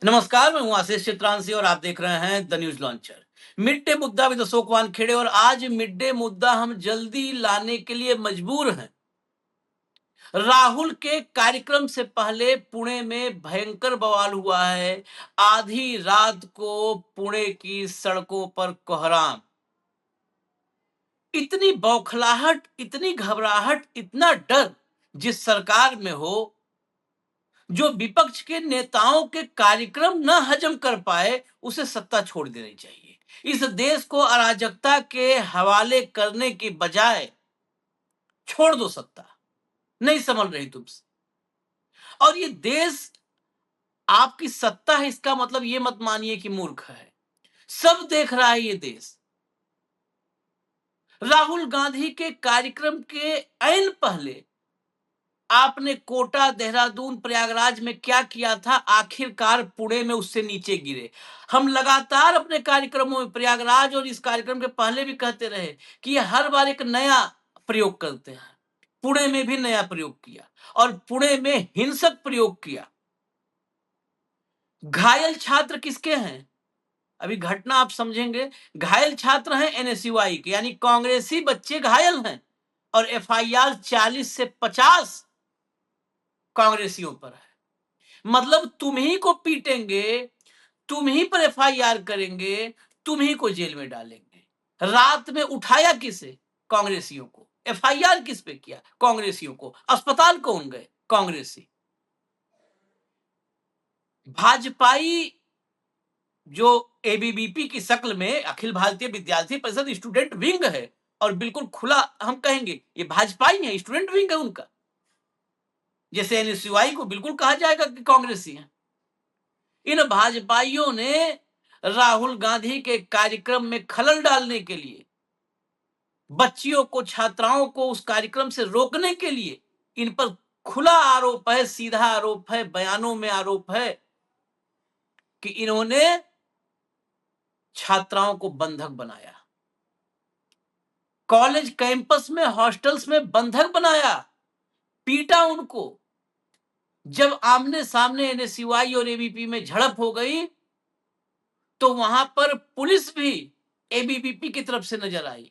नमस्कार, मैं हूं आशीष चित्रांशी और आप देख रहे हैं the news launcher. Mid day मुद्दा विद अशोक वानखेड़े। और आज मिड डे मुद्दा हम जल्दी लाने के लिए मजबूर हैं। राहुल के कार्यक्रम से पहले पुणे में भयंकर बवाल हुआ है। आधी रात को पुणे की सड़कों पर कोहराम। इतनी बौखलाहट, इतनी घबराहट, इतना डर जिस सरकार में हो, जो विपक्ष के नेताओं के कार्यक्रम न हजम कर पाए, उसे सत्ता छोड़ देनी चाहिए। इस देश को अराजकता के हवाले करने की बजाय छोड़ दो सत्ता, नहीं संभल रही तुमसे। और ये देश आपकी सत्ता है, इसका मतलब ये मत मानिए कि मूर्ख है। सब देख रहा है ये देश। राहुल गांधी के कार्यक्रम के ऐन पहले आपने कोटा, देहरादून, प्रयागराज में क्या किया था? आखिरकार पुणे में उससे नीचे गिरे। हम लगातार अपने कार्यक्रमों में, प्रयागराज और इस कार्यक्रम के पहले भी कहते रहे कि ये हर बार एक नया प्रयोग करते हैं। पुणे में भी नया प्रयोग किया और पुणे में हिंसक प्रयोग किया। घायल छात्र किसके हैं? अभी घटना आप समझेंगे। घायल छात्र हैं एनएसयूआई के, यानी कांग्रेसी बच्चे घायल हैं। और एफआईआर 40 से 50 कांग्रेसियों पर है। मतलब तुम ही को पीटेंगे, तुम ही पर एफआईआर करेंगे, तुम ही को जेल में डालेंगे। रात में उठाया किसे? कांग्रेसियों को। एफआईआर किस पे किया? कांग्रेसियों को। अस्पताल कौन गए? कांग्रेसी। भाजपाई जो एबीवीपी की शक्ल में अखिल भारतीय विद्यार्थी परिषद स्टूडेंट विंग है, और बिल्कुल खुला हम कहेंगे ये भाजपाई है, स्टूडेंट विंग है उनका। जैसे एनएसयूआई को बिल्कुल कहा जाएगा कि कांग्रेसी है। इन भाजपाइयों ने राहुल गांधी के कार्यक्रम में खलल डालने के लिए, बच्चियों को, छात्राओं को उस कार्यक्रम से रोकने के लिए, इन पर खुला आरोप है, सीधा आरोप है, बयानों में आरोप है कि इन्होंने छात्राओं को बंधक बनाया। कॉलेज कैंपस में, हॉस्टल्स में बंधक बनाया, पीटा उनको। जब आमने सामने एनएसयूआई और एबीवीपी में झड़प हो गई, तो वहां पर पुलिस भी एबीवीपी की तरफ से नजर आई।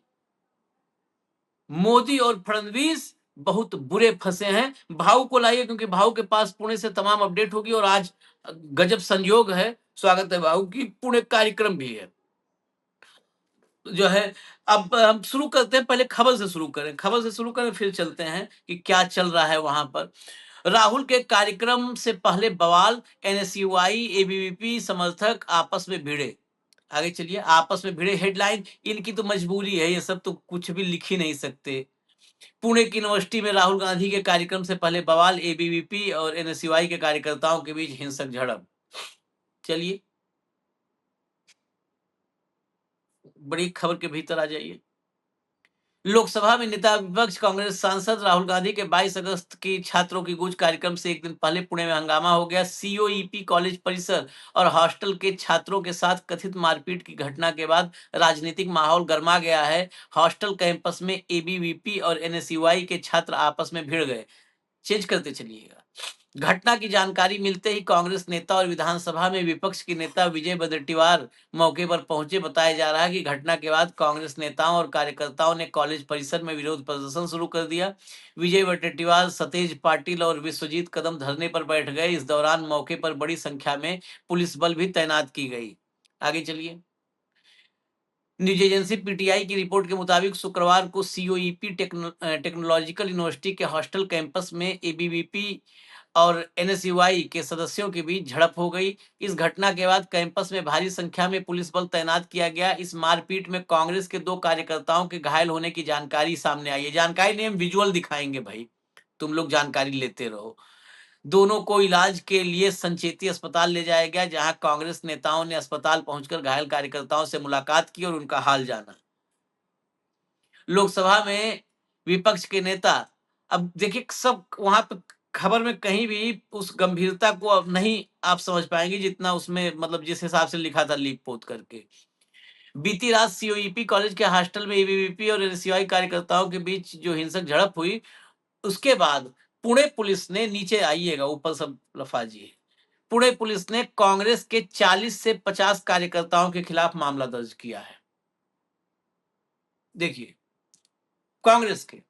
मोदी और फडणवीस बहुत बुरे फंसे हैं। भाऊ को लाइए, क्योंकि भाऊ के पास पुणे से तमाम अपडेट होगी। और आज गजब संयोग है, स्वागत है भाऊ की, पुणे कार्यक्रम भी है जो है। अब हम शुरू करते हैं, पहले खबर से शुरू करें, फिर चलते हैं कि क्या चल रहा है वहां पर। राहुल के कार्यक्रम से पहले बवाल, एनएसयूआई एबीवीपी समर्थक आपस में भिड़े। आगे चलिए। आपस में भिड़े, हेडलाइन, इनकी तो मजबूरी है, ये सब तो कुछ भी लिख ही नहीं सकते। पुणे की यूनिवर्सिटी में राहुल गांधी के कार्यक्रम से पहले बवाल, एबीवीपी और एनएसयूआई के कार्यकर्ताओं के बीच हिंसक झड़प। चलिए बड़ी खबर के भीतर आ जाइए। लोकसभा में नेता विपक्ष कांग्रेस सांसद राहुल गांधी के 22 अगस्त की छात्रों की गूंज कार्यक्रम से एक दिन पहले पुणे में हंगामा हो गया। सीओईपी कॉलेज परिसर और हॉस्टल के छात्रों के साथ कथित मारपीट की घटना के बाद राजनीतिक माहौल गर्मा गया है। हॉस्टल कैंपस में एबीवीपी और एनएसयूआई के छात्र आपस में भिड़ गए। चेंज करते चलिएगा। घटना की जानकारी मिलते ही कांग्रेस नेता और विधानसभा में विपक्ष के नेता विजय वडेट्टीवार मौके पर पहुंचे। बताया जा रहा है कि घटना के बाद कांग्रेस नेताओं और कार्यकर्ताओं ने कॉलेज परिसर में विरोध प्रदर्शन शुरू कर दिया। विजय वडेट्टीवार, सतेज पाटिल और विश्वजीत कदम धरने पर बैठ गए। इस दौरान मौके पर बड़ी संख्या में पुलिस बल भी तैनात की गई। आगे चलिए। न्यूज एजेंसी पीटीआई की रिपोर्ट के मुताबिक शुक्रवार को सीओईपी टेक्नोलॉजिकल यूनिवर्सिटी के हॉस्टल कैंपस में एबीवीपी और एनएसयूआई के सदस्यों के बीच झड़प हो गई। इस घटना के बाद कैंपस में भारी संख्या में पुलिस बल तैनात किया गया। इस मारपीट में कांग्रेस के 2 कार्यकर्ताओं के घायल होने की जानकारी सामने आई है। जानकारी नहीं, हम विजुअल दिखाएंगे भाई, तुम लोग जानकारी लेते रहो। दोनों को इलाज के लिए संचेती अस्पताल ले जाया गया, जहां कांग्रेस नेताओं ने अस्पताल पहुंचकर घायल कार्यकर्ताओं से मुलाकात की और उनका हाल जाना। लोकसभा में विपक्ष के नेता, अब देखिए सब वहां पे खबर में कहीं भी उस गंभीरता को अब नहीं आप समझ पाएंगे जितना उसमें, मतलब जिस हिसाब से लिखा था लीक पोत करके। बीती रात सीओईपी कॉलेज के हॉस्टल में एबीवीपी और एनएसयूआई कार्यकर्ताओं के बीच जो हिंसक झड़प हुई, उसके बाद पुणे पुलिस ने, नीचे आइएगा, ऊपर सब लफाजी है, पुणे पुलिस ने कांग्रेस के 40 से 50 कार्यकर्ताओं के खिलाफ मामला दर्ज किया है। देखिए, कांग्रेस के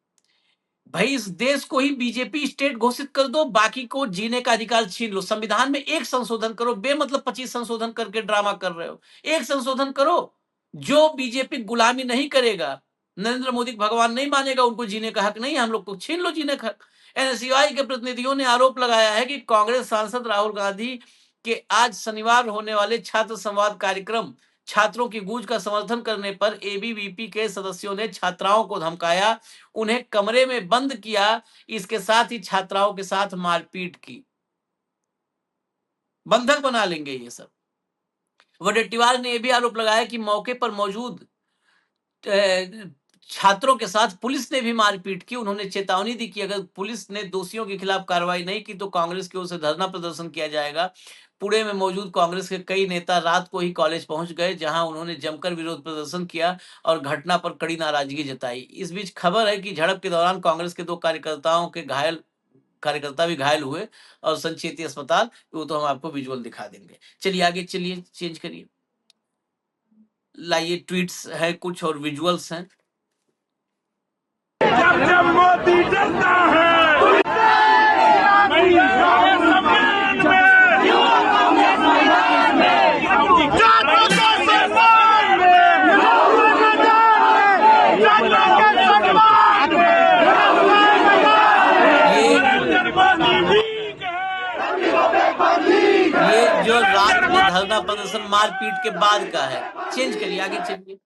भाई, इस देश को ही बीजेपी स्टेट घोषित कर दो, बाकी को जीने का अधिकार छीन लो। संविधान में एक संशोधन करो, बेमतलब 25 संशोधन करके ड्रामा कर रहे हो। एक संशोधन करो जो बीजेपी गुलामी नहीं करेगा, नरेंद्र मोदी भगवान नहीं मानेगा, उनको जीने का हक नहीं है, हम लोग को छीन लो जीने का हक। एनएसयूआई के प्रतिनिधियों ने आरोप लगाया है कि कांग्रेस सांसद राहुल गांधी के आज शनिवार होने वाले छात्र संवाद कार्यक्रम छात्रों की गूंज का समर्थन करने पर एबीवीपी के सदस्यों ने छात्राओं को धमकाया, उन्हें कमरे में बंद किया, इसके साथ ही छात्राओं के साथ मारपीट की। बंधक बना लेंगे ये सब। वडेट्टीवार ने यह भी आरोप लगाया कि मौके पर मौजूद छात्रों के साथ पुलिस ने भी मारपीट की। उन्होंने चेतावनी दी कि अगर पुलिस ने दोषियों के खिलाफ कार्रवाई नहीं की तो कांग्रेस की ओर से धरना प्रदर्शन किया जाएगा। पुणे में मौजूद कांग्रेस के कई नेता रात को ही कॉलेज पहुंच गए, जहां उन्होंने जमकर विरोध प्रदर्शन किया और घटना पर कड़ी नाराजगी जताई। इस बीच खबर है कि झड़प के दौरान कांग्रेस के 2 कार्यकर्ता भी घायल हुए और संचेती अस्पताल। वो तो हम आपको विजुअल दिखा देंगे। चलिए आगे चलिए, चेंज करिए, लाइए, ट्वीट्स है कुछ और विजुअल्स हैं। जब मोदी डरता है ये जो रात में धरना प्रदर्शन मारपीट के बाद का है। चेंज करिए, आगे चलिए।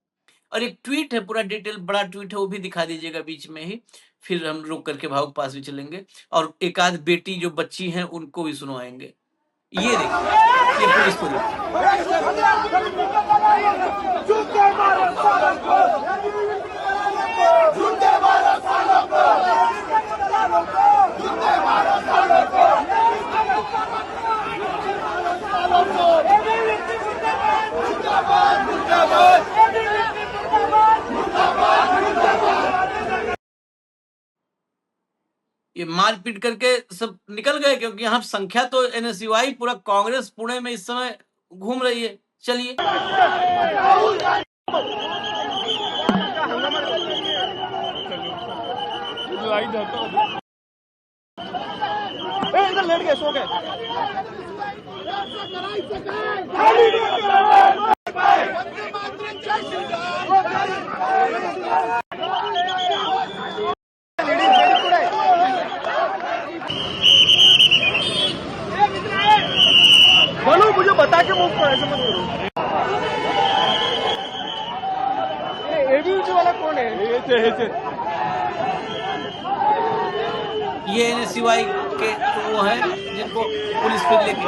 और एक ट्वीट है, पूरा डिटेल बड़ा ट्वीट है, वो भी दिखा दीजिएगा बीच में ही, फिर हम रुक करके भाव पास भी चलेंगे और एक आध बेटी जो बच्ची हैं उनको भी सुनवाएंगे। ये देखिए, ये पुलिस को ये मारपीट करके सब निकल गए, क्योंकि यहाँ संख्या तो एनएसयूआई पूरा कांग्रेस पुणे में इस समय घूम रही है। चलिए, इधर लेट गए, सो गए। बोलो, मुझे बता के मूव करो, ऐसे मत करो। एबीवीपी वाला कौन है? ये एनएसयूआई के वो हैं जिनको पुलिस फिर लेके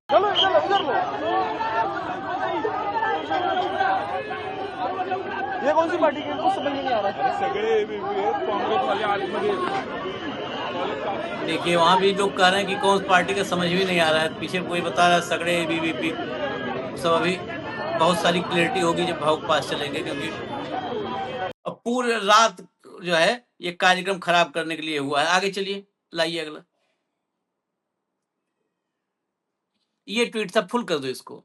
चलो इधर लो। ये कौन सी पार्टी की, कुछ समझ में नहीं आ रहा। सगळे कांग्रेस वाले आतमध्ये। देखिए, वहां भी लोग कह रहे हैं कि कौन सी पार्टी का समझ भी नहीं आ रहा है। पीछे कोई बता रहा है सगड़े एबीवीपी। सब अभी बहुत सारी क्लियरिटी होगी जब भाव पास चलेंगे, क्योंकि अब पूरी रात जो है ये कार्यक्रम खराब करने के लिए हुआ है। आगे चलिए, लाइए अगला। ये ट्वीट था, फुल कर दो इसको।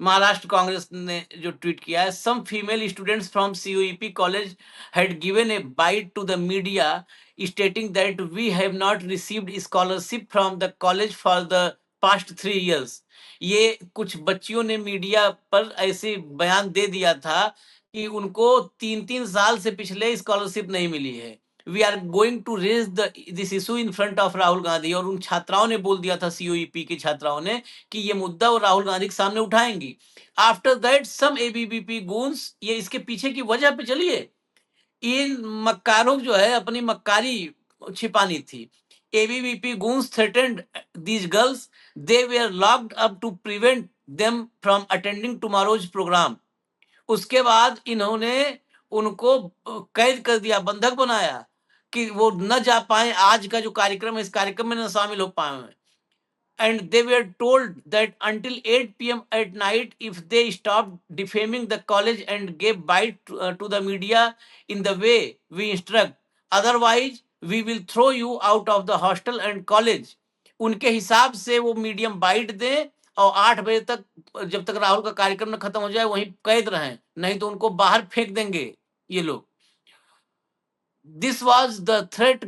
महाराष्ट्र कांग्रेस ने जो ट्वीट किया है, some female students from CUEP college had given a bite to the media stating that we have not received scholarship from the college for the past 3 years। ये कुछ बच्चियों ने मीडिया पर ऐसे बयान दे दिया था कि उनको 3-3 साल से पिछले स्कॉलरशिप नहीं मिली है। We are going to raise this issue in front of Rahul Gandhi. और उन छात्राओं ने बोल दिया था, सीयूईपी की छात्राओं ने, कि ये मुद्दा वो राहुल गांधी के सामने उठाएंगी। After that some ABVP goons, ये इसके पीछे की वजह पे चलिए, इन मक्कारों जो है अपनी मक्कारी छिपानी थी। ABVP goons threatened these girls, they were locked up to prevent them from attending tomorrow's programme. उसके बाद इन्होंने उनको कैद कर दिया, बंधक बनाया, कि वो न जा पाए, आज का जो कार्यक्रम है इस कार्यक्रम में न शामिल हो पाए हैं। And they were told that until 8 p.m. at night, if they stopped defaming the college and gave bite to the media in the way we instruct, otherwise we will throw you out of the hostel and college. उनके हिसाब से वो medium bite दें और 8 बजे तक, जब तक राहुल का कार्यक्रम न खत्म हो जाए, वहीं कैद रहें, नहीं तो उनको बाहर फेंक देंगे ये लोग। This was the threat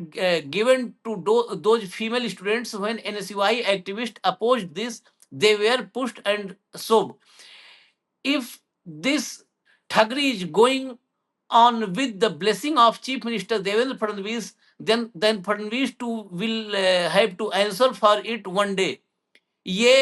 given to those female students when NSUI activists opposed this. They were pushed and shoved. If this thuggery is going on with the blessing of Chief Minister Devendra Fadnavis, then Fadnavis too will have to answer for it one day. ये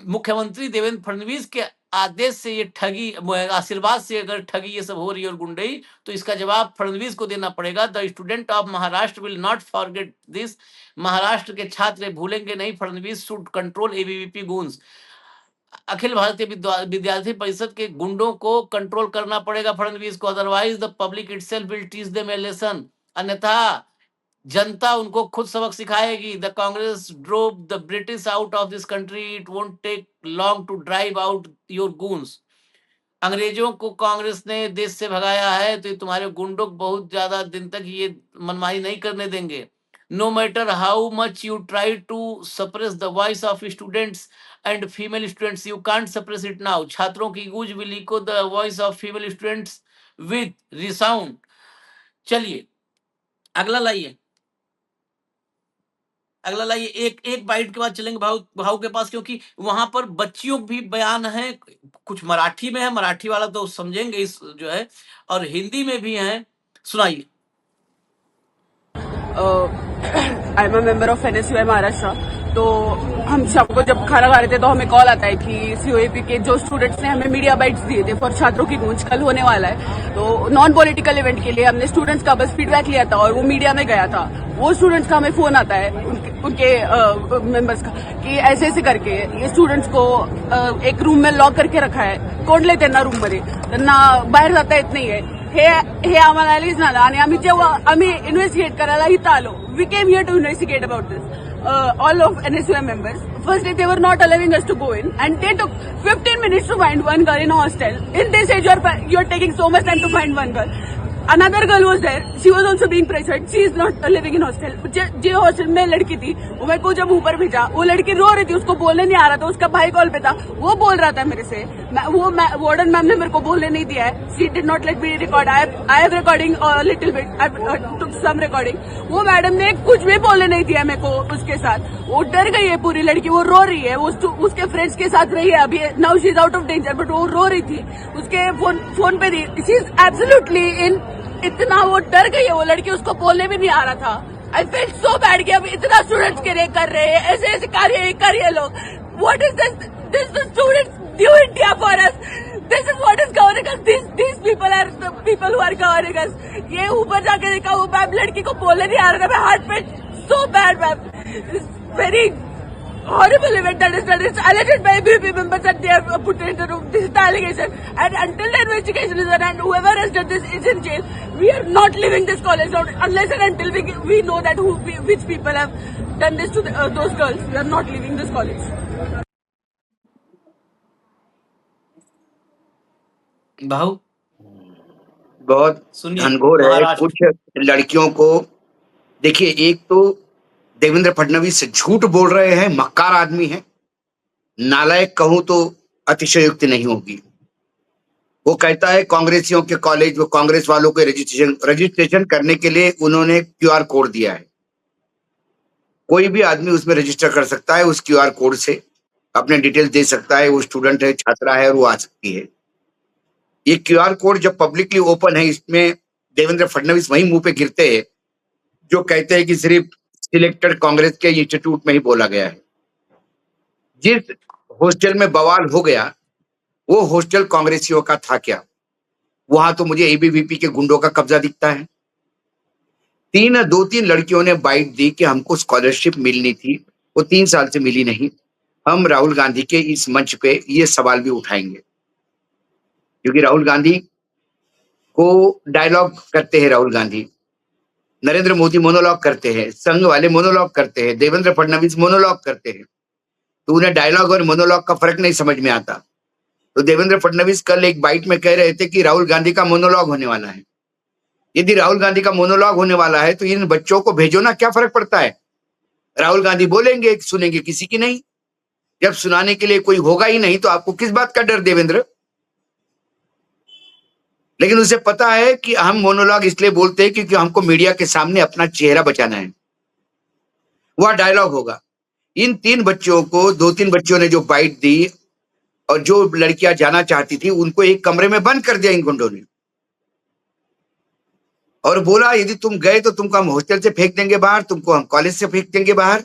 मुख्यमंत्री देवेंद्र फडणवीस के आदेश से ये ठगी, आशीर्वाद से अगर ठगी ये सब हो रही है और गुंडई, तो इसका जवाब फडणवीस को देना पड़ेगा। The student of Maharashtra will not forget this. Maharashtra के छात्र भूलेंगे नहीं। Fadnavis should control ABVP goons. Akhil Bharatiya Vidyarthi परिषद के गुंडों को कंट्रोल करना पड़ेगा फडणवीस को, otherwise the public itself will teach them a lesson. अन्यथा जनता उनको खुद सबक सिखाएगी। The Congress drove the British out of this country, it won't take long to drive out your goons. अंग्रेजों को कांग्रेस ने देश से भगाया है, तो तुम्हारे गुंडों को बहुत ज्यादा दिन तक ये मनमानी नहीं करने देंगे। No matter how much you try to suppress the voice of students and female students, you can't suppress it now. छात्रों की गूंज will echo the voice of female students with resound. चलिए अगला लाइए, अगला लाइए। एक बाइट के बाद चलेंगे भाऊ के पास, क्योंकि वहां पर बच्चियों भी बयान है, कुछ मराठी में है, मराठी वाला तो समझेंगे इस जो है, और हिंदी में भी है। सुनाइए। I am a member of NSUI Maharashtra. तो हम शाम को जब खाना खा रहे थे तो हमें कॉल आता है कि सीओएपी के जो स्टूडेंट्स ने हमें मीडिया बाइट्स दिए थे फॉर छात्रों की गूंज कल होने वाला है। तो नॉन पॉलिटिकल इवेंट के लिए हमने स्टूडेंट्स का बस फीडबैक लिया था और वो मीडिया में गया था। वो स्टूडेंट्स का हमें फोन आता है उनके मेंबर्स का कि ऐसे ऐसे करके ये स्टूडेंट्स को एक रूम में लॉक करके रखा है, कोंडले त्यांना रूम मध्ये, त्यांना बाहेर जाता येत नाहीये। हे आम्हाला आलीच झालं आणि आम्ही इन्व्हेस्टिगेट करायला इथं आलो. We came here to investigate about this. All of NSUI members. First, they were not allowing us to go in, and they took 15 minutes to find one girl in a hostel. In this age, you're taking so much time to find one girl. Another girl was there. She was also being pressured. She is not living in hostel. जो hostel में लड़की थी, वो मेरे को जब ऊपर भेजा, वो लड़की रो रही थी, उसको बोलने नहीं आ रहा था, उसका भाई कॉल पे था, वो बोल रहा था मेरे से। वो वार्डन मैम ने मेरे को बोलने नहीं दिया है. She did not let me record. I have recording a little bit. I took some recording. वो मैडम ने कुछ भी बोलने नहीं दिया मेरे को उसके साथ. वो डर गई है पूरी लड़की, वो रो रही है, वो उसके फ्रेंड्स के साथ रही है अभी. Now she is out of danger, but वो रो रही थी. उसके फोन पे थी. She is absolutely in. इतना वो डर गई है वो लड़की, उसको बोलने भी नहीं आ रहा था. आई फेल्ट सो बैड कि अब इतना स्टूडेंट्स के लिए कर रहे हैं, ऐसे ऐसे कार्य कर रहे लोग. What is this the students due India for us. This is what is governing us. This people are the people who are governing us. ये ऊपर जाके देखा, वो मैम लड़की को बोलने नहीं आ रहा था. मैं हार्ट पे so bad ma'am. Very horrible event that is done. It's alleged by ABVP members that they have put into the room. This is the allegation. And until the investigation is done and whoever has done this is in jail, we are not leaving this college unless and until we know that which people have done this to those girls. We are not leaving this college. भाऊ बहुत घनघोर है। कुछ लड़कियों को देखिए, एक तो देवेंद्र फडणवीस झूठ बोल रहे हैं, मक्कार आदमी है, नालायक कहूं तो अतिशयोक्ति नहीं होगी। वो कहता है कांग्रेसियों के कॉलेज, वो कांग्रेस वालों के रजिस्ट्रेशन करने के लिए उन्होंने क्यूआर कोड दिया है। कोई भी आदमी उसमें रजिस्टर कर सकता है, उस क्यूआर कोड से अपने डिटेल्स दे सकता है। वो स्टूडेंट है, छात्रा है और वो आ सकती है। ये क्यूआर कोड जब पब्लिकली ओपन है, इसमें देवेंद्र फडणवीस वही मुंह पे गिरते हैं जो कहते हैं कि सिर्फ सिलेक्टेड कांग्रेस के इंस्टीट्यूट में ही बोला गया है। जिस हॉस्टल में बवाल हो गया वो हॉस्टल कांग्रेसियों का था क्या? वहां तो मुझे एबीवीपी के गुंडों का कब्जा दिखता है। 2-3 लड़कियों ने बाइट दी कि हमको स्कॉलरशिप मिलनी थी, वो 3 साल से मिली नहीं। हम राहुल गांधी के इस मंच पे ये सवाल भी उठाएंगे, क्योंकि राहुल गांधी को डायलॉग करते हैं। राहुल गांधी नरेंद्र मोदी मोनोलॉग करते हैं, संघ वाले मोनोलॉग करते हैं, देवेंद्र फडणवीस मोनोलॉग करते हैं, तो उन्हें डायलॉग और मोनोलॉग का फर्क नहीं समझ में आता। तो देवेंद्र फडणवीस कल एक बाइट में कह रहे थे कि राहुल गांधी का मोनोलॉग होने वाला है। यदि राहुल गांधी का मोनोलॉग होने वाला है तो इन बच्चों को भेजो ना, क्या फर्क पड़ता है? राहुल गांधी बोलेंगे, सुनेंगे किसी की नहीं। जब सुनाने के लिए कोई होगा ही नहीं तो आपको किस बात का डर देवेंद्र? लेकिन उसे पता है कि हम मोनोलॉग इसलिए बोलते हैं क्योंकि हमको मीडिया के सामने अपना चेहरा बचाना है। वह डायलॉग होगा। इन 3 बच्चों को, 2-3 बच्चों ने जो बाइट दी और जो लड़कियां जाना चाहती थी उनको एक कमरे में बंद कर दिया इन गुंडों ने, और बोला यदि तुम गए तो तुमको हम हॉस्टल से फेंक देंगे बाहर, तुमको हम कॉलेज से फेंक देंगे बाहर।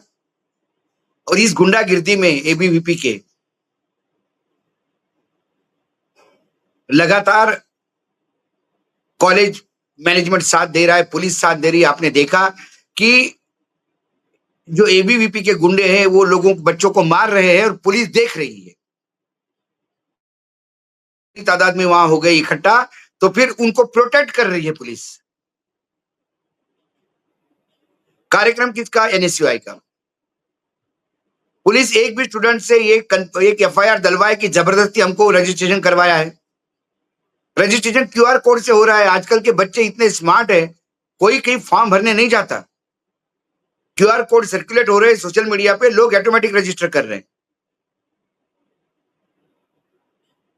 और इस गुंडागिर्दी में एबीवीपी के लगातार कॉलेज मैनेजमेंट साथ दे रहा है, पुलिस साथ दे रही है। आपने देखा कि जो एबीवीपी के गुंडे हैं वो लोगों बच्चों को मार रहे हैं और पुलिस देख रही है। तादाद में वहां हो गए इकट्ठा, तो फिर उनको प्रोटेक्ट कर रही है पुलिस। कार्यक्रम किसका? एनएसयूआई का। पुलिस एक भी स्टूडेंट से एक एफआईआर दलवाए कि जबरदस्ती हमको रजिस्ट्रेशन करवाया है। रजिस्ट्रेशन क्यूआर कोड से हो रहा है। आजकल के बच्चे इतने स्मार्ट है, कोई कहीं फॉर्म भरने नहीं जाता, क्यूआर कोड सर्कुलेट हो रहे हैं सोशल मीडिया पे, लोग ऑटोमेटिक रजिस्टर कर रहे हैं।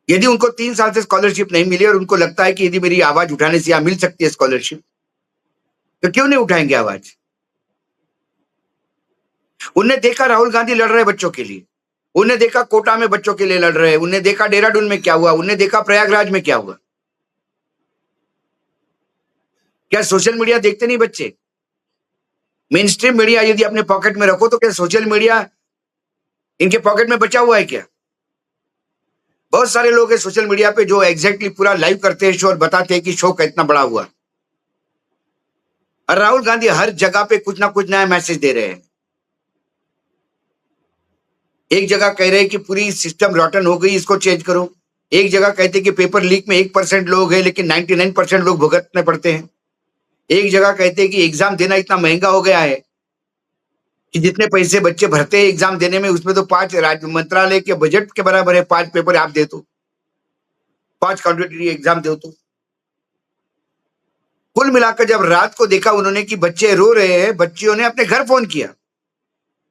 यदि उनको 3 साल से स्कॉलरशिप नहीं मिली और उनको लगता है कि यदि मेरी आवाज उठाने से यहां मिल सकती है स्कॉलरशिप, तो क्यों नहीं उठाएंगे आवाज? उन्हें देखा राहुल गांधी लड़ रहे बच्चों के लिए, उन्हें देखा कोटा में बच्चों के लिए लड़ रहे हैं, उन्हें देखा देहरादून में क्या हुआ, उन्हें देखा प्रयागराज में क्या हुआ। क्या सोशल मीडिया देखते नहीं बच्चे? मेन स्ट्रीम मीडिया यदि अपने पॉकेट में रखो तो क्या सोशल मीडिया इनके पॉकेट में बचा हुआ है क्या? बहुत सारे लोग हैं सोशल मीडिया पे जो एग्जैक्टली पूरा लाइव करते हैं शो और बताते हैं कि शो कितना बड़ा हुआ। और राहुल गांधी हर जगह पे कुछ ना कुछ नया मैसेज दे रहे हैं। एक जगह कह रहे हैं कि पूरी सिस्टम रॉटन हो गई, इसको चेंज करो। एक जगह कहते हैं कि पेपर लीक में 1% लोग हैं लेकिन 99% लोग भुगतने पड़ते हैं। एक जगह कहते हैं कि एग्जाम देना इतना महंगा हो गया है कि जितने पैसे बच्चे भरते हैं एग्जाम देने में उसमें तो 5 राज्य मंत्रालय के बजट के बराबर है। 5 पेपर आप दे दो, 5 कॉम्पिटिटिव एग्जाम दो। तो कुल मिलाकर जब रात को देखा उन्होंने कि बच्चे रो रहे हैं, बच्चियों ने अपने घर फोन किया,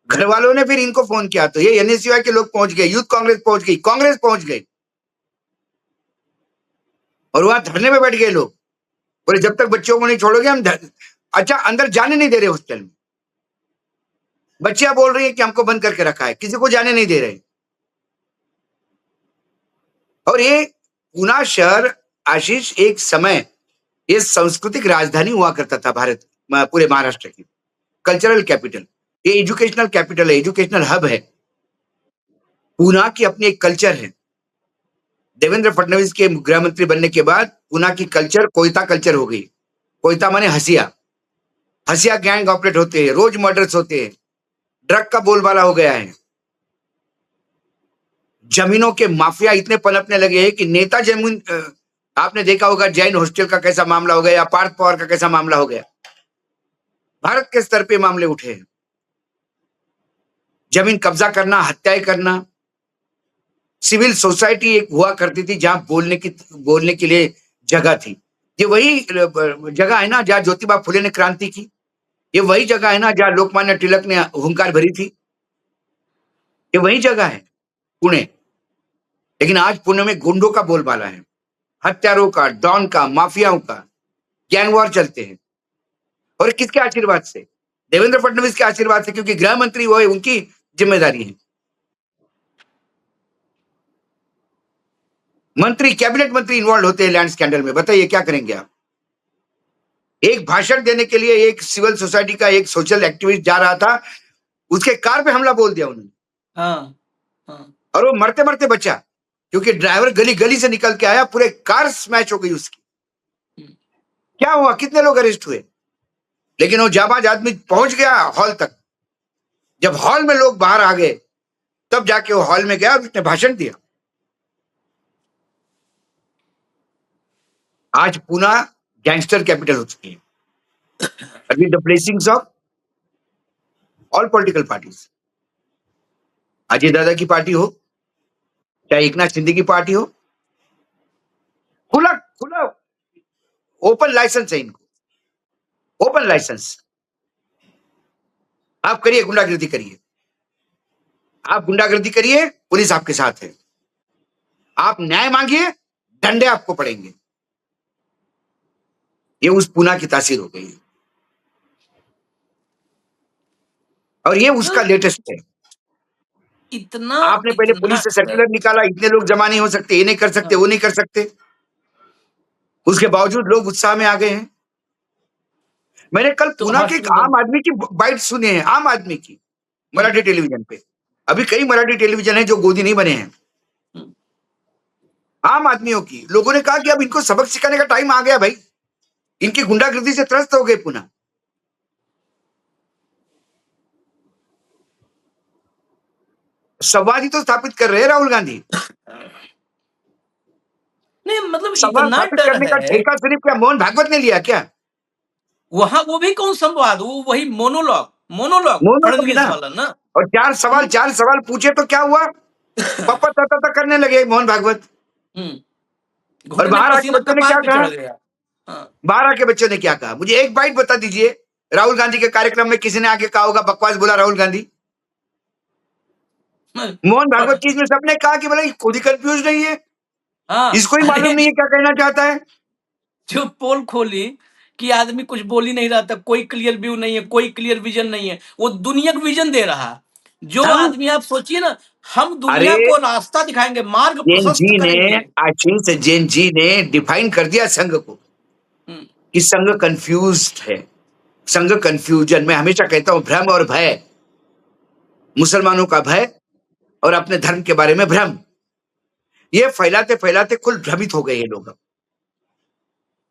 घर वालों ने फिर इनको फोन किया, तो ये एनएसयूआई के लोग पहुंच गए, यूथ कांग्रेस पहुंच गई, कांग्रेस पहुंच गई और वहां धरने में बैठ गए लोग। बोले जब तक बच्चों को नहीं छोड़ोगे हम अच्छा अंदर जाने नहीं दे रहे हॉस्टल में। बच्चियां बोल रही है कि हमको बंद करके रखा है, किसी को जाने नहीं दे रहे। और ये पूना शहर आशीष एक समय ये सांस्कृतिक राजधानी हुआ करता था भारत, पूरे महाराष्ट्र की कल्चरल कैपिटल, ये एजुकेशनल कैपिटल है, एजुकेशनल हब है। पूना की अपनी एक कल्चर है। देवेंद्र फडणवीस के गृह मंत्री बनने के बाद पूना की कल्चर कोयता कल्चर हो गई। कोयता माने हसिया, हसिया गैंग ऑपरेट होते हैं, रोज मर्डर्स होते हैं, ड्रग का बोलबाला हो गया है। जमीनों के माफिया इतने पनपने लगे हैं कि नेता जमीन, आपने देखा होगा जैन हॉस्टल का कैसा मामला हो गया या पार्थ पवार का कैसा मामला हो गया। भारत के स्तर पे मामले उठे हैं। जमीन कब्जा करना, हत्याएं करना। सिविल सोसाइटी एक हुआ करती थी जहां बोलने के लिए जगह थी। ये वही जगह है ना जहां ज्योतिबा फुले ने क्रांति की, ये वही जगह है ना जहां लोकमान्य तिलक ने हुंकार भरी थी, ये वही जगह है पुणे। लेकिन आज पुणे में गुंडों का बोलबाला है, हत्यारों का, डॉन का, माफियाओं का, गैंग वॉर चलते हैं। और किसके आशीर्वाद से? देवेंद्र फडणवीस के आशीर्वाद से, क्योंकि गृह मंत्री वो है, उनकी जिम्मेदारी है। मंत्री, कैबिनेट मंत्री इन्वॉल्व होते हैं लैंड स्कैंडल में। बताइए क्या करेंगे आप? एक भाषण देने के लिए एक सिविल सोसाइटी का एक सोशल एक्टिविस्ट जा रहा था, उसके कार पे हमला बोल दिया उन्होंने। हाँ। और वो मरते मरते बचा क्योंकि ड्राइवर गली गली से निकल के आया, पूरे कार स्मैश हो गई उसकी। क्या हुआ? कितने लोग अरेस्ट हुए? लेकिन वो जाबाज आदमी पहुंच गया हॉल तक। जब हॉल में लोग बाहर आ गए तब जाके वो हॉल में गया और उसने भाषण दिया। आज पूना गैंगस्टर कैपिटल हो चुकी है। with the blessings of all political parties. Ajay दादा की पार्टी हो, चाहे एकनाथ शिंदे की पार्टी हो, खुला खुला ओपन लाइसेंस है इनको, ओपन लाइसेंस। आप करिए गुंडागर्दी करिए, आप गुंडागर्दी करिए, पुलिस आपके साथ है। आप न्याय मांगिए, डंडे आपको पड़ेंगे। ये उस पूना की तासीर हो गई है और ये उसका लेटेस्ट है। इतना आपने पहले पुलिस से सर्कुलर निकाला, इतने लोग जमा नहीं हो सकते, ये नहीं कर सकते, वो नहीं कर सकते, उसके बावजूद लोग उत्साह में आ गए हैं। मैंने कल पूना के एक आम आदमी की बाइट सुनी है, आम आदमी की, मराठी टेलीविजन पे। अभी कई मराठी टेलीविजन है जो गोदी नहीं बने हैं, आम आदमियों की। लोगों ने कहा कि अब इनको सबक सिखाने का टाइम आ गया भाई, इनकी गुंडागर्दी से त्रस्त हो गए पुनः। संवाद ही तो स्थापित कर रहे हैं राहुल गांधी। नहीं मतलब संवाद इतना स्थापित डर करने का है ठेका सिर्फ क्या मोहन भागवत ने लिया क्या? वहां, वो भी कौन संवाद, वो वही मोनोलॉग फडणवीस वाला ना। और चार सवाल पूछे तो क्या हुआ? पप्पा तता करने लगे मोहन भागवत। और बाहर आके बच्चों ने क्या कहा? बाहर आके बच्चों ने क्या कहा? मुझे एक बाइट बता दीजिए, राहुल गांधी के कार्यक्रम में किसी ने आगे कहा होगा बकवास बोला राहुल गांधी? मोहन भागवत की इसमें सबने कहा कि बोला खुद ही कंफ्यूज नहीं है, इसको ही मालूम नहीं है क्या कहना चाहता है। जो पोल खोली कि आदमी कुछ बोल ही नहीं रहा था, कोई क्लियर व्यू नहीं है, कोई क्लियर विजन नहीं है, वो दुनिया का विजन दे रहा है। जो आदमी, आप सोचिए ना, हम दुनिया को रास्ता दिखाएंगे, मार्ग प्रशस्त करेंगे। आशीष जैन जी ने डिफाइन कर दिया संघ को कि संघ कंफ्यूज्ड है। संघ कंफ्यूजन, मैं हमेशा कहता हूं भ्रम और भय, मुसलमानों का भय और अपने धर्म के बारे में भ्रम, ये फैलाते फैलाते कुल भ्रमित हो गए ये लोग।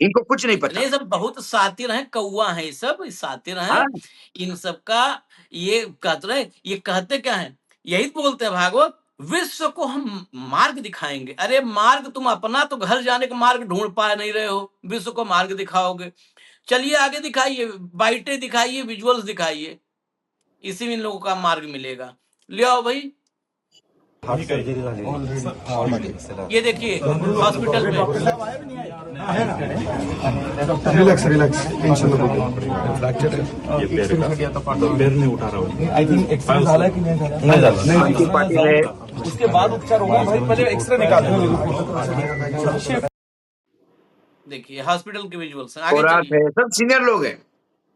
इनको कुछ नहीं पता। ये सब बहुत सातिर हैं, कौआ हैं, ये सब सातिर हैं। इन सब का ये कहते रहे, ये कहते क्या है, यही बोलते हैं भागवत, विश्व को हम मार्ग दिखाएंगे। अरे मार्ग तुम अपना तो घर जाने का मार्ग ढूंढ पा नहीं रहे हो, विश्व को मार्ग दिखाओगे? चलिए आगे दिखाइए, बाइटें दिखाइए, विजुअल्स दिखाइए, इसी में इन लोगों का मार्ग मिलेगा। ले आओ भाई, ये देखिए हॉस्पिटल में। रिलैक्स टेंशन फ्रैक्चर है, ये पैर नहीं उठा रहा हूँ। आई थिंक एक्सरे झाला है कि नहीं झाला? उसके बाद उपचार होगा भाई, पहले एक्सरे निकालो। देखिए हॉस्पिटल के विजुअल्स आगे सब सीनियर लोग हैं।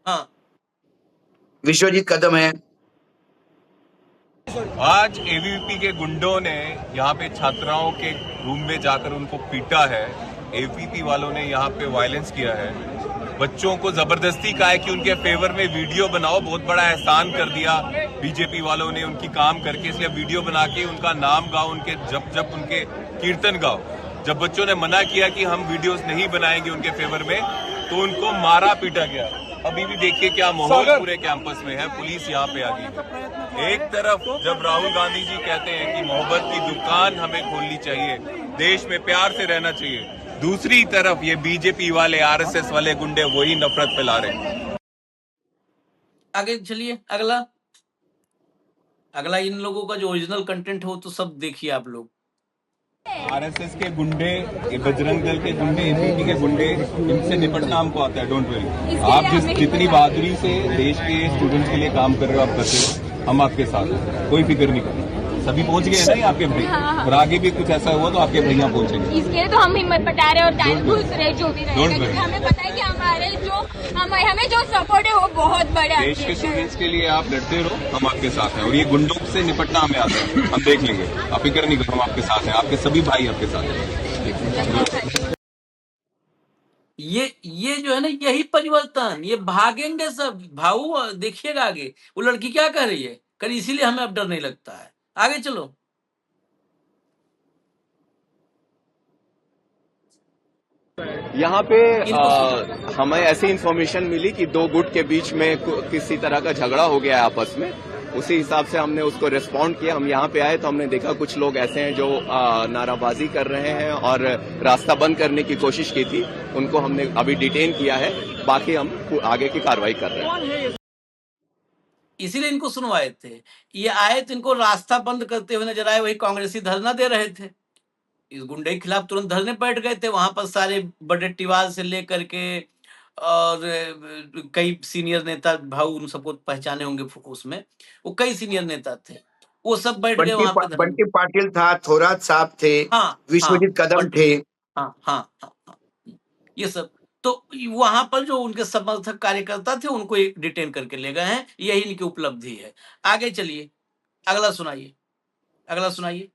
हाँ, विश्वजीत कदम है। आज एबीवीपी के गुंडों ने यहाँ पे छात्राओं के रूम में जाकर उनको पीटा है। एबीवीपी वालों ने यहाँ पे वायलेंस किया है। बच्चों को जबरदस्ती कहा है कि उनके फेवर में वीडियो बनाओ। बहुत बड़ा एहसान कर दिया बीजेपी वालों ने उनकी काम करके, इसलिए वीडियो बना के उनका नाम गाओ, उनके जब उनके कीर्तन गाओ। जब बच्चों ने मना किया कि हम वीडियोस नहीं बनाएंगे उनके फेवर में, तो उनको मारा पीटा गया। अभी भी देखिए क्या माहौल पूरे कैंपस में है, पुलिस यहाँ पे आ गई है। एक तरफ जब राहुल गांधी जी कहते हैं कि मोहब्बत की दुकान हमें खोलनी चाहिए, देश में प्यार से रहना चाहिए, दूसरी तरफ ये बीजेपी वाले, आरएसएस वाले गुंडे वही नफरत फैला रहे हैं। आगे चलिए, अगला इन लोगों का जो ओरिजिनल कंटेंट हो तो सब देखिए आप लोग। आरएसएस के गुंडे, बजरंग दल के गुंडे, एबीवीपी के गुंडे, इनसे निपटना हमको आता है, डोंट वरी। आप जितनी बहादुरी से देश के स्टूडेंट्स के लिए काम कर रहे हो, आप करते हो, हम आपके साथ हैं, कोई फिक्र नहीं करना। सभी पहुंच गए नहीं आपके भाई, और आगे भी कुछ ऐसा हुआ तो आपके भैया पहुंचेंगे। इसके लिए तो हम हिम्मत बता रहे और घुस रहे जो भी रहेगा, क्योंकि हमें पता है कि हमें जो सपोर्ट है वो बहुत बड़ा है। देश के स्टूडेंट्स के लिए आप लड़ते रहो, हम आपके साथ हैं, और ये गुंडों से निपटना हमें आता है, हम देख लेंगे, आप फिक्र नहीं करो, हम आपके साथ हैं, आपके सभी भाई आपके साथ हैं। ये जो है ना, यही परिवर्तन, ये भागेंगे सब भाऊ। देखिएगा आगे वो लड़की क्या कह रही है, कल इसीलिए हमें अब डर नहीं लगता है। आगे चलो। यहाँ पे हमें ऐसी इंफॉर्मेशन मिली कि दो गुट के बीच में किसी तरह का झगड़ा हो गया है आपस में, उसी हिसाब से हमने उसको रिस्पॉन्ड किया। हम यहाँ पे आए तो हमने देखा कुछ लोग ऐसे हैं जो नाराबाजी कर रहे हैं और रास्ता बंद करने की कोशिश की थी, उनको हमने अभी डिटेन किया है, बाकी हम आगे की कार्रवाई कर रहे हैं। इसीलिए इनको सुनवाए थे। ये आए तो इनको रास्ता बंद करते हुए नजर आए, वही कांग्रेसी धरना दे रहे थे, इस गुंडे के खिलाफ तुरंत धरने बैठ गए थे। वहां पर सारे बड़ेट्टीवाल से लेकर के और कई सीनियर नेता, भाऊ उन सबको पहचाने होंगे उसमें, वो कई सीनियर नेता थे, वो सब बैठ गए वहां पे धरने। बंटी पाटिल था, थोरात साहब थे, हाँ, विश्वजीत कदम थे। हाँ हाँ हाँ हाँ, ये सब तो वहां पर जो उनके समर्थक कार्यकर्ता थे उनको एक डिटेन करके ले गए हैं, यही इनकी उपलब्धि है। आगे चलिए, अगला सुनाइए, अगला सुनाइए।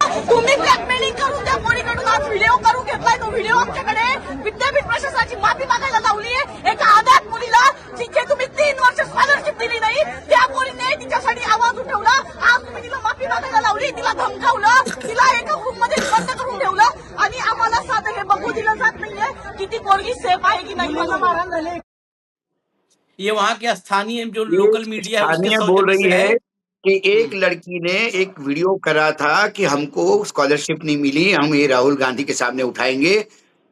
तुम्ही ब्लॅकमेलिंग करून त्या पोरीकडून आज व्हिडिओ करून घेतलाय, तो व्हिडिओ आमच्याकडे विद्यापीठ प्रशासनाची माफी मागायला लावली आहे। एका अनाथ मुलीला जिथे तुम्ही 3 वर्ष स्कॉलरशिप दिली नाही, त्या मुलीने तिच्यासाठी आवाज उठवला। आज तुम्ही तिला माफी मागायला लावली, तिला धमकावलं, तिला एका रूम मध्ये बंद करून ठेवलं आणि आम्हाला साधं हे बघू दिलं जात नाहीये की ती पोरगी सेफ आहे की नाही। मला मारहाण झाली। ये वहाँ के स्थानीय जो लोकल मीडिया है उसके बोल रही है कि एक लड़की ने एक वीडियो करा था कि हमको स्कॉलरशिप नहीं मिली, हम ये राहुल गांधी के सामने उठाएंगे।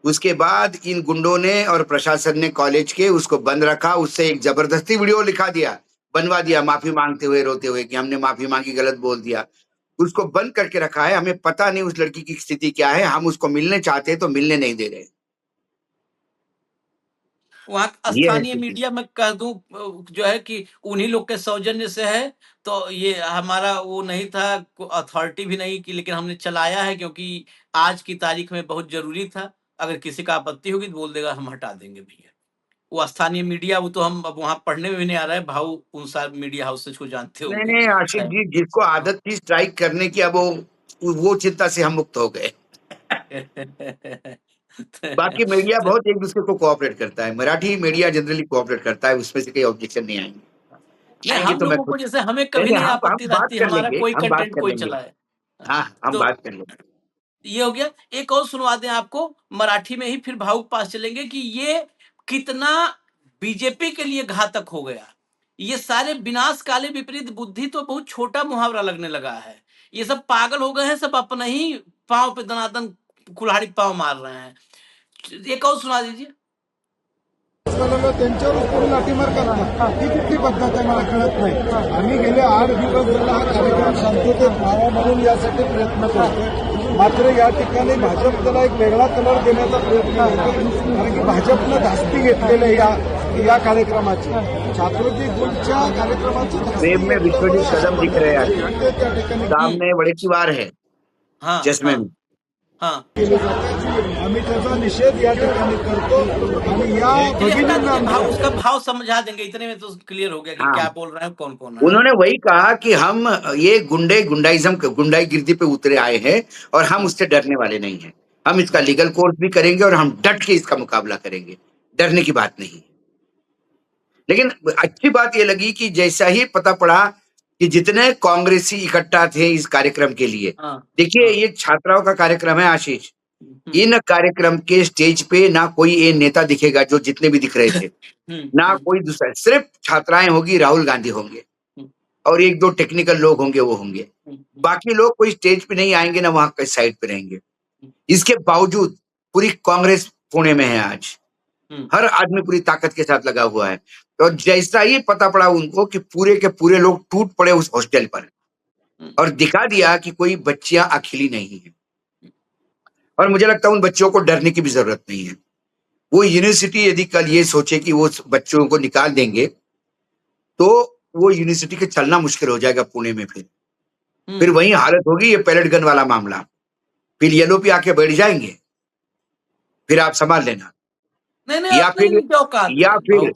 उसके बाद इन गुंडों ने और प्रशासन ने कॉलेज के उसको बंद रखा, उससे एक जबरदस्ती वीडियो लिखा दिया, बनवा दिया, माफी मांगते हुए, रोते हुए कि हमने माफी मांगी, गलत बोल दिया। उसको बंद करके रखा है। हमें पता नहीं उस लड़की की स्थिति क्या है, हम उसको मिलने चाहते हैं तो मिलने नहीं दे रहे। वहाँ स्थानीय मीडिया में कह दूं जो है कि उन्हीं लोग के सौजन्य से है, तो ये हमारा वो नहीं था, अथॉरिटी भी नहीं की, लेकिन हमने चलाया है क्योंकि आज की तारीख में बहुत जरूरी था। अगर किसी का आपत्ति होगी तो बोल देगा, हम हटा देंगे भैया। वो स्थानीय मीडिया, वो तो हम अब वहाँ पढ़ने में भी नहीं आ रहा है, भाव उन सारे मीडिया हाउसेज को जानते होंगे। नहीं आशिक जी, जिसको आदत थी स्ट्राइक करने की, अब वो चिंता से हम मुक्त हो गए। बाकी मीडिया बहुत एक दूसरे को कोऑपरेट करता है, मराठी मीडिया जनरली कोऑपरेट करता है, उसमें से कोई ऑब्जेक्शन नहीं आएंगे। हम लोगों को जैसे हमें कभी नहीं आपत्ति रहती, हमारा कोई कंटेंट कोई चला है। हाँ, हम बात कर लेंगे। ये हो गया। एक और सुनवा दें आपको मराठी में ही, फिर भाऊ के पास चलेंगे कि ये कितना बीजेपी के लिए घातक हो गया। ये सारे विनाश काले विपरीत बुद्धि तो बहुत छोटा मुहावरा लगने लगा है। ये सब पागल हो गए हैं, सब अपना ही पांव पे दनादन कुल्हाड़ी पांव मार रहे हैं। एक और सुना दीजिए। त्यांच्यावर पूर्ण लाठीमार करतात, ही कुठली पद्धत आहे मला कळत नाही। आम्ही गेले 8 दिवस झाला हा कार्यक्रम शांततेत व्हावा म्हणून यासाठी प्रयत्न करतोय, मात्र या ठिकाणी भाजप त्याला एक वेगळा कलर देण्याचा प्रयत्न होतो, कारण की भाजपनं धास्ती घेतलेलं या कार्यक्रमाची, छात्रों की गुलच्या कार्यक्रमाची। वेब में विश्वजीत कदम दिख रहे हैं, सामने बड़ेट्टीवार है चश्मे में। हाँ, आम्ही त्याचा निषेध या ठिकाणी करतो आणि या भगिनींना उसका भाव समझा देंगे, इतने में तो क्लियर हो गया कि क्या बोल रहे हैं, कौन कौन है। उन्होंने वही कहा कि हम ये गुंडागिर्दी पे उतरे आए हैं और हम उससे डरने वाले नहीं हैं। हम इसका लीगल कोर्स भी करेंगे और हम डट के इसका मुकाबला करेंगे, डरने की बात नहीं। लेकिन अच्छी बात ये लगी कि जैसा ही पता पड़ा कि जितने कांग्रेसी इकट्ठा थे इस कार्यक्रम के लिए, देखिए ये छात्राओं का कार्यक्रम है आशीष, इन कार्यक्रम के स्टेज पे ना कोई ये नेता दिखेगा जो जितने भी दिख रहे थे, ना कोई दूसरा, सिर्फ छात्राएं होगी, राहुल गांधी होंगे और 1-2 टेक्निकल लोग होंगे, वो होंगे। बाकी लोग कोई स्टेज पे नहीं आएंगे, ना वहां के साइड पे रहेंगे। इसके बावजूद पूरी कांग्रेस पुणे में है आज, हर आदमी पूरी ताकत के साथ लगा हुआ है। तो जैसा ही पता पड़ा उनको कि पूरे के पूरे लोग टूट पड़े उस हॉस्टल पर और दिखा दिया कि कोई बच्चियां अकेली नहीं है। और मुझे लगता है उन बच्चों को डरने की भी जरूरत नहीं है। वो यूनिवर्सिटी यदि कल ये सोचे कि वो बच्चों को निकाल देंगे तो वो यूनिवर्सिटी के चलना मुश्किल हो जाएगा पुणे में। फिर वही हालत होगी, ये पैलेट गन वाला मामला, फिर येलो पे आके बैठ जाएंगे, फिर आप संभाल लेना। या फिर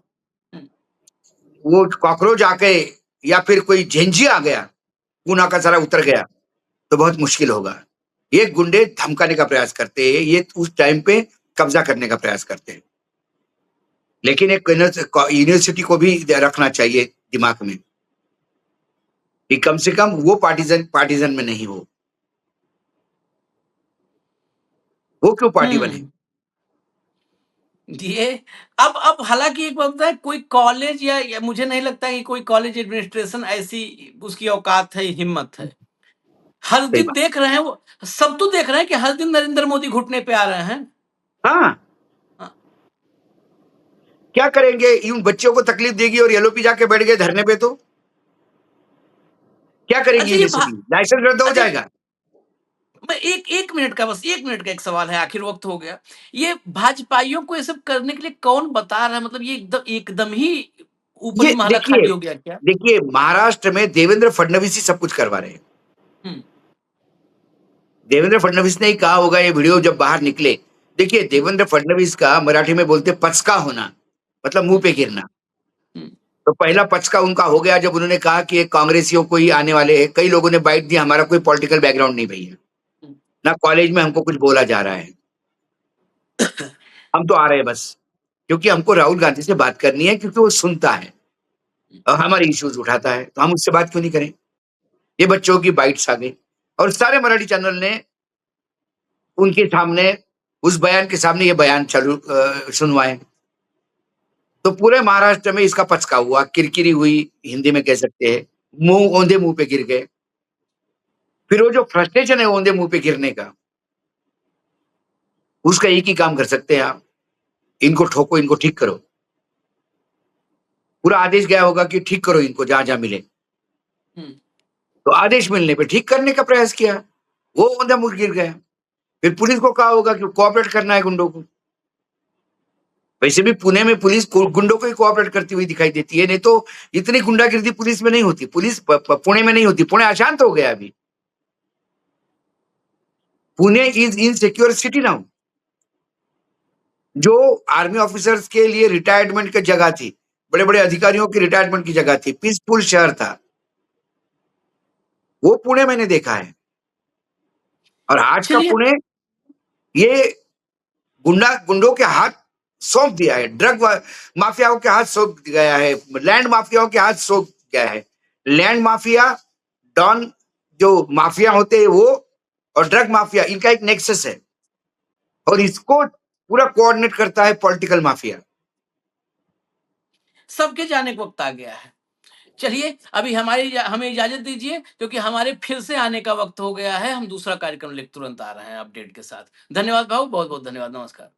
वो कॉकरोच आके, या फिर कोई झेंझी आ गया, पूना का सारा उतर गया, तो बहुत मुश्किल होगा। ये गुंडे धमकाने का प्रयास करते हैं, ये उस टाइम पे कब्जा करने का प्रयास करते हैं। लेकिन एक यूनिवर्सिटी को भी रखना चाहिए दिमाग में कि कम से कम वो पार्टीजन में नहीं हो। वो क्यों पार्टी बने? ये अब हालांकि एक बात है, कोई कॉलेज या मुझे नहीं लगता कि कोई कॉलेज एडमिनिस्ट्रेशन ऐसी उसकी औकात है, हिम्मत है। हर सही दिन बात। देख रहे हैं, वो सब तो देख रहे हैं कि हर दिन नरेंद्र मोदी घुटने पे आ रहे हैं। हाँ, हाँ। क्या करेंगे? इन बच्चों को तकलीफ देगी और एलओपी जाके बैठ गए धरने पे, तो क्या करेंगे अच्छा ये ये सभी? लाइसेंस रद्द हो अच्छा जाएगा। मैं एक मिनट का, बस 1 मिनट का एक सवाल है, आखिर वक्त हो गया। ये भाजपाइयों को ये सब करने के लिए कौन बता रहा है? मतलब ये एकदम ही ऊपरी ये महला देखिए, खाली हो गया क्या? महाराष्ट्र में देवेंद्र फडणवीस ही सब कुछ करवा रहे हैं। हम्म देवेंद्र फडणवीस ने ही कहा होगा, ये वीडियो जब बाहर निकले। देखिए, देवेंद्र फडणवीस का मराठी में बोलते पचका होना, मतलब मुंह पे गिरना। हम्म तो पहला पचका उनका हो गया जब उन्होंने कहा कि ये कांग्रेसियों को ही आने वाले हैं। कई लोगों ने बाइट दी, हमारा कोई पॉलिटिकल बैकग्राउंड नहीं भैया, हम्म। ना कॉलेज में हमको कुछ बोला जा रहा है, हम तो आ रहे हैं बस क्योंकि हमको राहुल गांधी से बात करनी है, क्योंकि वो सुनता है और हमारे इश्यूज उठाता है, तो हम उससे बात क्यों नहीं करें? ये बच्चों की बाइट्स आ गई और सारे मराठी चैनल ने उनके सामने, उस बयान के सामने ये बयान सुनवाए। तो पूरे महाराष्ट्र में इसका पचका हुआ, किरकिरी हुई, हिंदी में कह सकते हैं, मुंह औंधे मुंह पे गिर गए। फिर वो जो फ्रस्ट्रेशन है औंधे मुंह पे गिरने का, उसका एक ही काम कर सकते हैं आप, इनको ठोको, इनको ठीक करो। पूरा आदेश गया होगा कि ठीक करो इनको जहां जहां मिले, हम्म। तो आदेश मिलने पे ठीक करने का प्रयास किया, वो औंधा मुंह गिर गया। फिर पुलिस को कहा होगा कि कोऑपरेट करना है गुंडों को। वैसे भी पुणे में पुलिस गुंडों को ही कोऑपरेट करती हुई दिखाई देती है, नहीं तो इतनी गुंडागिर्दी पुलिस में नहीं होती, पुलिस पुणे में नहीं होती। पुणे अशांत हो गया अभी, Pune is insecure city now. जो आर्मी ऑफिसर्स के लिए रिटायरमेंट की जगह थी, बड़े बड़े अधिकारियों की रिटायरमेंट की जगह थी, पीसफुल शहर था, वो पुणे मैंने देखा है। और आज का चलिए, पुणे ये गुंडों के हाथ सौंप दिया है, ड्रग माफियाओं के हाथ सौंप गया है, लैंड माफियाओं के हाथ सौंप गया है। लैंड माफिया, डॉन जो माफिया होते हैं वो, और ड्रग माफिया, इनका एक नेक्सस है और इसको पूरा कोऑर्डिनेट करता है पॉलिटिकल माफिया। सबके जाने का वक्त आ गया है। चलिए, अभी हमें इजाजत दीजिए, क्योंकि हमारे फिर से आने का वक्त हो गया है। हम दूसरा कार्यक्रम लेकर तुरंत आ रहे हैं अपडेट के साथ। धन्यवाद भाऊ, बहुत बहुत धन्यवाद, नमस्कार।